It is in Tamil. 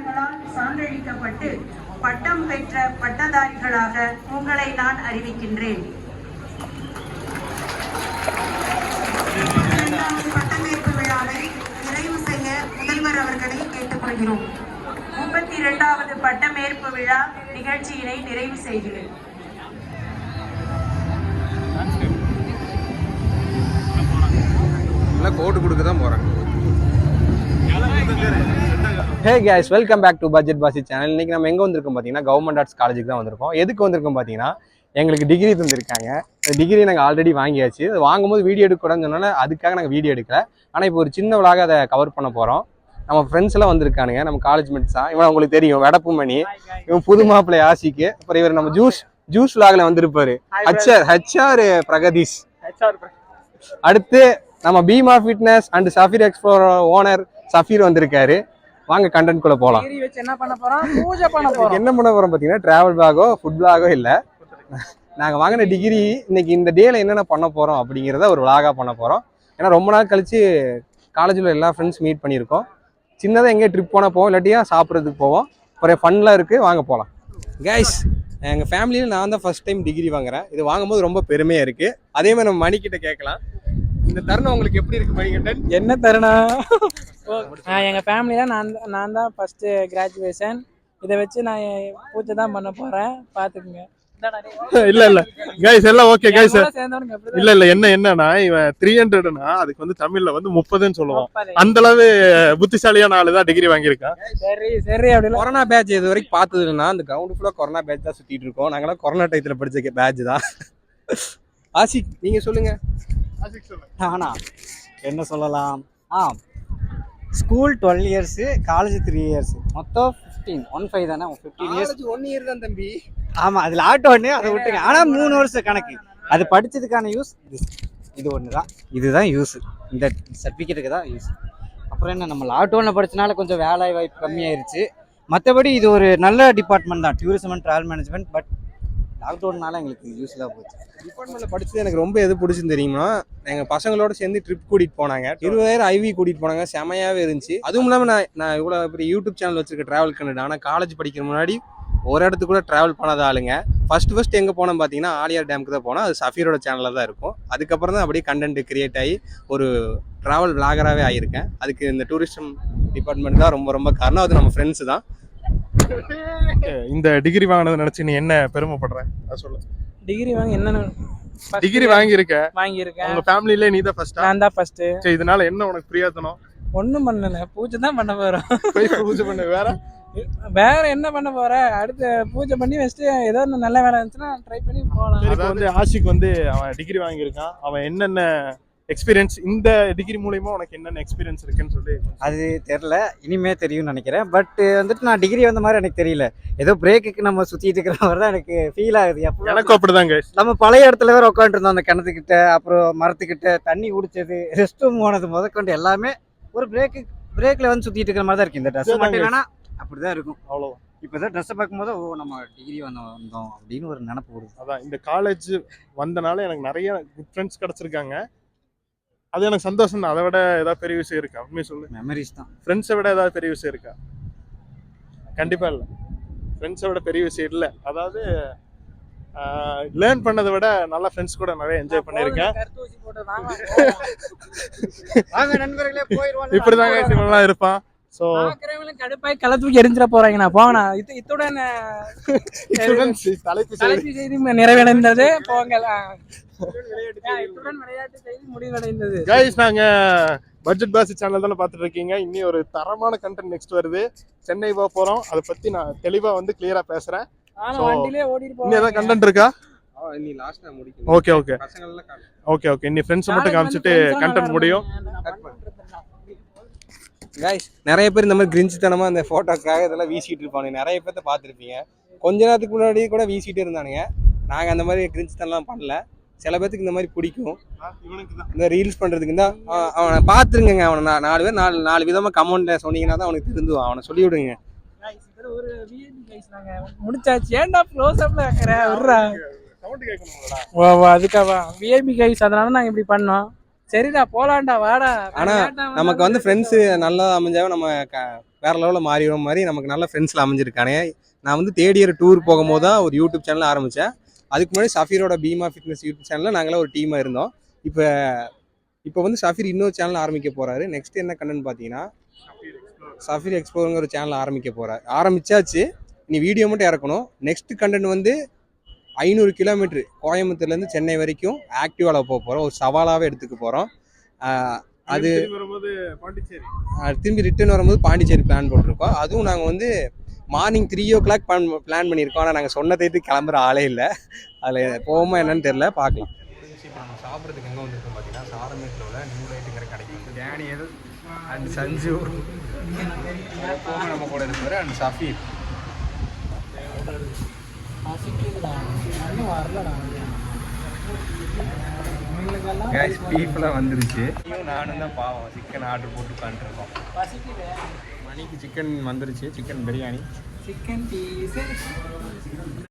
அவர்களால் சான்றளிக்கப்பட்டு பட்டம் பெற்ற பட்டதாரிகளாக உங்களை நான் அறிவிக்கின்றேன். பட்டமேற்பு விழாவை நிறைவு செய்ய முதல்வர் அவர்களை கேட்டுக்கொள்கிறோம். 32வது பட்டமேற்பு விழா நிகழ்ச்சியினை நிறைவு செய்கிறேன். கோட்டு கொடுக்க தான் போறேன். Hey guys, welcome back to budget பாசி சேனல். இன்னைக்கு நம்ம எங்கே வந்திருக்கோம் பார்த்தீங்கன்னா கவர்மெண்ட் ஆர்ட்ஸ் காலேஜுக்கு தான் வந்திருக்கோம். எதுக்கு வந்திருக்கோம் பார்த்தீங்கன்னா எங்களுக்கு டிகிரி தந்திருக்காங்க. டிகிரி நாங்கள் ஆல்ரெடி வாங்கியாச்சு. அது வாங்கும்போது வீடியோ எடுக்கக்கூடாதுன்னு சொன்னால அதுக்காக நாங்கள் வீடியோ எடுக்கல. ஆனால் இப்போ ஒரு சின்ன விழாக அதை கவர் பண்ண போகிறோம். நம்ம ஃப்ரெண்ட்ஸ் எல்லாம் வந்திருக்கானுங்க, நம்ம காலேஜ் மேட்ஸ் தான். இவன் உங்களுக்கு தெரியும், வெடப்புமணி. இவன் புது மாப்பிள்ளை ஆசிக்கு. அப்புறம் இவர் நம்ம ஜூஸ் விழாவில் வந்திருப்பாரு ஹெச்ஆர் பிரகதீஷ். அடுத்து நம்ம Bheema fitness and Safeer explore owner Safeer வந்திருக்காரு. வாங்க கண்டென்ட் குள்ள போலாம். என்ன பண்ண போறோம்? பூஜை பண்ண போறோம். என்ன பண்ண போறோம் பாத்தீங்கன்னா டிராவல் பிளாகோ ஃபுட் பிளாகோ இல்ல, நாங்க வாங்கின டிகிரி இன்னைக்கு இந்த டேல என்னென்ன பண்ண போறோம் அப்படிங்கிறத ஒரு விளாகா பண்ண போறோம். ஏன்னா ரொம்ப நாள் கழிச்சு காலேஜில் எல்லா ஃப்ரெண்ட்ஸ் மீட் பண்ணியிருக்கோம். சின்னதாக எங்கேயும் ட்ரிப் போனால் போவோம், இல்லாட்டியா சாப்பிட்றதுக்கு போவோம். அப்புறம் ஃபன்லாம் இருக்குது, வாங்க போகலாம். கைஸ், எங்கள் ஃபேமிலியில் நான் தான் ஃபர்ஸ்ட் டைம் டிகிரி வாங்குறேன். இது வாங்கும்போது ரொம்ப பெருமையாக இருக்குது. அதே மாதிரி நம்ம மணிக்கிட்ட கேட்கலாம், இந்த தருணம் உங்களுக்கு எப்படி இருக்குது மணிகண்டன்? என்ன தருணம்? எங்கள் ஃபேமிலியில் நான் தான் ஃபஸ்ட்டு கிராஜுவேஷன். இதை வச்சு நான் பூஜை தான் பண்ண போகிறேன், பார்த்துக்குங்க. இல்ல கைஸ் எல்லாம் ஓகே கைஸ். இல்ல என்னன்னா இவன் 300னா அதுக்கு வந்து தமிழ்ல வந்து 30ன்னு சொல்லுவான். அந்த அளவு புத்திசாலியான ஆளு தான் டிகிரி வாங்கியிருக்கான். சரி அப்படி கொரோனா பேட்ச் இது வரைக்கும் பார்த்தது இல்லைன்னா அந்த கிரவுண்ட் ஃபுல்லா கொரோனா பேட்ச் தான் சுத்திட்டு இருக்கோம். நாங்களாம் கொரோனா டயத்துல படிச்ச பேட்ச் தான். ஆசிக், நீங்க சொல்லுங்க. ஆனா என்ன சொல்லலாம்? ஸ்கூல் 12 இயர்ஸ், காலேஜ் 3 இயர்ஸ், மொத்தம் 15 தானே. 15 இயர்ஸ் 1 இயர் தான் தம்பி. ஆமா, அதுல ஆட்டோன்னு அதை விட்டுங்க. ஆனா 3 வருஷம் கணக்கு. அது படிச்சதுக்கான யூஸ் இது ஒன்று தான். இதுதான் யூஸ், இந்த சர்டிஃபிகேட்டுக்கு தான் யூஸ். அப்புறம் என்ன, நம்ம லாக்டவுனில் படிச்சனால கொஞ்சம் வேலை வாய்ப்பு கம்மியாயிருச்சு. மற்றபடி இது ஒரு நல்ல டிபார்ட்மெண்ட் தான், tourism and travel management. But லாக்டவுன்னால எங்களுக்கு யூஸ்ஃபுல்லாக போச்சு. டிபார்ட்மெண்ட்டில் படிச்சது எனக்கு ரொம்ப எது பிடிச்சுன்னு தெரியுமா, எங்கள் பசங்களோட சேர்ந்து ட்ரிப் கூட்டிகிட்டு போனாங்க. 20,000 ஐவி கூட்டிகிட்டு போனாங்க, செமையாகவே இருந்துச்சு. அதுவும் இல்லாமல் நான் இவ்வளோ பெரிய யூடியூப் சேனல் வச்சிருக்க ட்ராவல் கண்டென்ட். ஆனால் காலேஜ் படிக்கிற முன்னாடி ஒரு இடத்துக்கு கூட ட்ராவல் பண்ணாத ஆளுங்க. ஃபர்ஸ்ட் எங்கே போனோம் பார்த்தீங்கன்னா ஆலியார் டேமுக்கு தான் போனோம். அது சஃபீரோட சேனலில் தான் இருக்கும். அதுக்கப்புறம் தான் அப்படியே கண்டென்ட் கிரியேட் ஆகி ஒரு ட்ராவல் விளாகராகவே ஆகியிருக்கேன். அதுக்கு இந்த டூரிசம் டிபார்ட்மெண்ட் தான் ரொம்ப ரொம்ப காரணம். அது நம்ம ஃப்ரெண்ட்ஸ் தான். இந்த டிகிரி வாங்கினதை நினைச்சு நீ என்ன பெருமைப்படுறேன் அது சொல்லு. டிகிரி வாங்கி என்ன டிகிரி வாங்கியிருக்கேன். உங்க ஃபேமிலியிலே நீ தான் ஃபர்ஸ்ட்? நான் தான் ஃபர்ஸ்ட். சரி, இதனால என்ன உனக்கு பிரியாத்தனம்? ஒன்றும் பண்ணல, பூஜை தான் பண்ண போறோம். பூஜை பண்ண வேற என்ன பண்ண போற? அடுத்து பூஜை பண்ணி வச்சுட்டு ஏதோ ஒன்று நல்ல வேலை இருந்துச்சுன்னா ட்ரை பண்ணி போகலாம். இப்போ வந்து ஆஷிக் வந்து அவன் டிகிரி வாங்கியிருக்கான். அவன் என்னென்ன எக்ஸ்பீரியன்ஸ், இந்த டிகிரி மூலமா உனக்கு என்னென்ன எக்ஸ்பீரியன்ஸ் இருக்குன்னு சொல்லி. அது தெரில, இனிமே தெரியும்னு நினைக்கிறேன். பட் வந்துட்டு நான் டிகிரி வந்த மாதிரி எனக்கு தெரியல. ஏதோ பிரேக்குக்கு நம்ம சுற்றிட்டு இருக்கிற மாதிரி தான் எனக்கு ஃபீல் ஆகுது. எனக்கும் அப்படிதாங்க. நம்ம பழைய இடத்துல வேற உட்காந்துருந்தோம், அந்த கிணத்துக்கிட்ட, அப்புறம் மரத்துக்கிட்ட, தண்ணி குடிச்சது, ரெஸ்ட் ரூம் போனது முதற்கொண்டு எல்லாமே ஒரு பிரேக்கில் வந்து சுற்றிட்டு இருக்கிற மாதிரி தான் இருக்குது. இந்த ட்ரெஸ் மட்டும் இல்லைன்னா அப்படிதான் இருக்கும். அவ்வளோதான். இப்போதான் ட்ரெஸ்ஸை பார்க்கும்போது நம்ம டிகிரி வந்தோம் அப்படின்னு ஒரு நினப்பு வருது. அதான், இந்த காலேஜ் வந்தனால எனக்கு நிறைய குட் ஃப்ரெண்ட்ஸ் கிடச்சிருக்காங்க. அது எனக்கு சந்தோஷம் தான். அதை விட ஏதாவது பெரிய விஷயம் இருக்கா? உண்மையை சொல்லு. மெமரிஸ் தான். ஃப்ரெண்ட்ஸை விட ஏதாவது பெரிய விஷயம் இருக்கா? கண்டிப்பாக இல்லை. ஃப்ரெண்ட்ஸை விட பெரிய விஷயம் இல்லை. அதாவது லேர்ன் பண்ணதை விட நல்லா ஃப்ரெண்ட்ஸ் கூட நிறைய என்ஜாய் பண்ணியிருக்கேன். இப்படிதாங்க இவங்கெல்லாம் இருப்பான். ஸோ கடுப்பாய் களை தூக்கி எரிஞ்சிட போறாங்க. நான் போங்கண்ணா. இத்துடன் தலைப்பு செய்தி நிறைவடைந்தது. போங்க. கைஸ், நாங்க பட்ஜெட் பாசி சேனல் தானே பார்த்துட்டு இருக்கீங்க. இன்னி ஒரு தரமான கண்டென்ட் நெக்ஸ்ட் வருது. சென்னை போக போறோம். அதை பத்தி நான் தெளிவா வந்து கிளியரா பேசுறேன். இன்னும் கண்டென்ட் இருக்கா? ஓகே. இன்னி ஃப்ரெண்ட்ஸ் மட்டும் காமிச்சிட்டு கண்டென்ட் முடியும். கைஸ், நிறைய பேர் இந்த மாதிரி கிரிஞ்சுத்தனமாக அந்த ஃபோட்டோக்காக இதெல்லாம் வீசிட்டு இருப்பாங்க. நிறைய பேர்த்த பார்த்துருப்பீங்க. கொஞ்ச நேரத்துக்கு முன்னாடி கூட வீசிட்டு இருந்தானுங்க. நாங்கள் அந்த மாதிரி கிரிஞ்சுத்தனம்லாம் பண்ணல. சில பேர்த்துக்கு இந்த மாதிரி பிடிக்கும், இந்த ரீல்ஸ் பண்ணுறதுக்கு இருந்தால் அவனை பார்த்துருங்க. அவனை 4 பேர் 4 விதமாக கமெண்ட்டில் சொன்னீங்கன்னா தான் அவனுக்கு திருந்துவான். அவனை சொல்லி விடுங்க. முடிச்சாச்சு. ஏன்டா க்ளோஸ் அப்ல வைக்கிற? அதுக்காக விஐபி கைஸ், அதனால நாங்கள் இப்படி பண்ணோம். சரிடா போலாம்டா, வாடா. ஆனா நமக்கு வந்து ஃப்ரெண்ட்ஸ் நல்லா அமைஞ்சாவே நம்ம வேறு லெவலில் மாறிடும் மாதிரி நமக்கு நல்ல ஃப்ரெண்ட்ஸில் அமைஞ்சிருக்கானே. நான் வந்து தேர்ட் இயர் டூர் போகும்போது தான் ஒரு யூடியூப் சேனல் ஆரம்பித்தேன். அதுக்கு முன்னாடி சஃபீரோட பீமா ஃபிட்னஸ் யூடியூப் சேனலில் நாங்களாம் ஒரு டீமாக இருந்தோம். இப்போ வந்து சஃபீர் இன்னொரு சேனல் ஆரம்பிக்க போகிறாரு. நெக்ஸ்ட் என்ன கண்டென்ட் பார்த்தீங்கன்னா சஃபீர் எக்ஸ்ப்ளோருங்கிற ஒரு சேனல் ஆரம்பிக்க போகிறார். ஆரம்பிச்சாச்சு, இனி வீடியோ மட்டும் இறக்கணும். நெக்ஸ்ட் கண்டென்ட் வந்து 500 கிலோமீட்டர் கோயம்புத்தூர்லேருந்து சென்னை வரைக்கும் ஆக்டிவாவில் போக போகிறோம். ஒரு சவாலாகவே எடுத்துக்க போகிறோம். அது திரும்பி ரிட்டர்ன் வரும்போது பாண்டிச்சேரி பிளான் போட்டிருக்கோம். அதுவும் நாங்கள் வந்து மார்னிங் 3 o'clock பிளான் பண்ணியிருக்கோம். ஆனால் நாங்கள் சொன்ன தேதிக்கு கிளம்புற ஆளே இல்லை. அதில் போவோமா என்னன்னு தெரில, பார்க்கலாம். இப்போ நம்ம சாப்பிட்றதுக்கு எங்கே வந்துருக்கோம் பார்த்தீங்கன்னா சாரமேட்டில் உள்ள நியூ லைட்டுங்கிற கடைக்கு வந்து டேனியல் அண்ட் சஞ்சு நம்ம கூட இருக்கிற அண்ட் சஃபீர் கேஸ் பீஃப்லாம் வந்துருச்சு. நானும் தான் பாவம் சிக்கன் ஆர்டர் போட்டு உட்காந்துருக்கோம். மணிக்கு சிக்கன் வந்துருச்சு, சிக்கன் பிரியாணி, சிக்கன் பீஸ்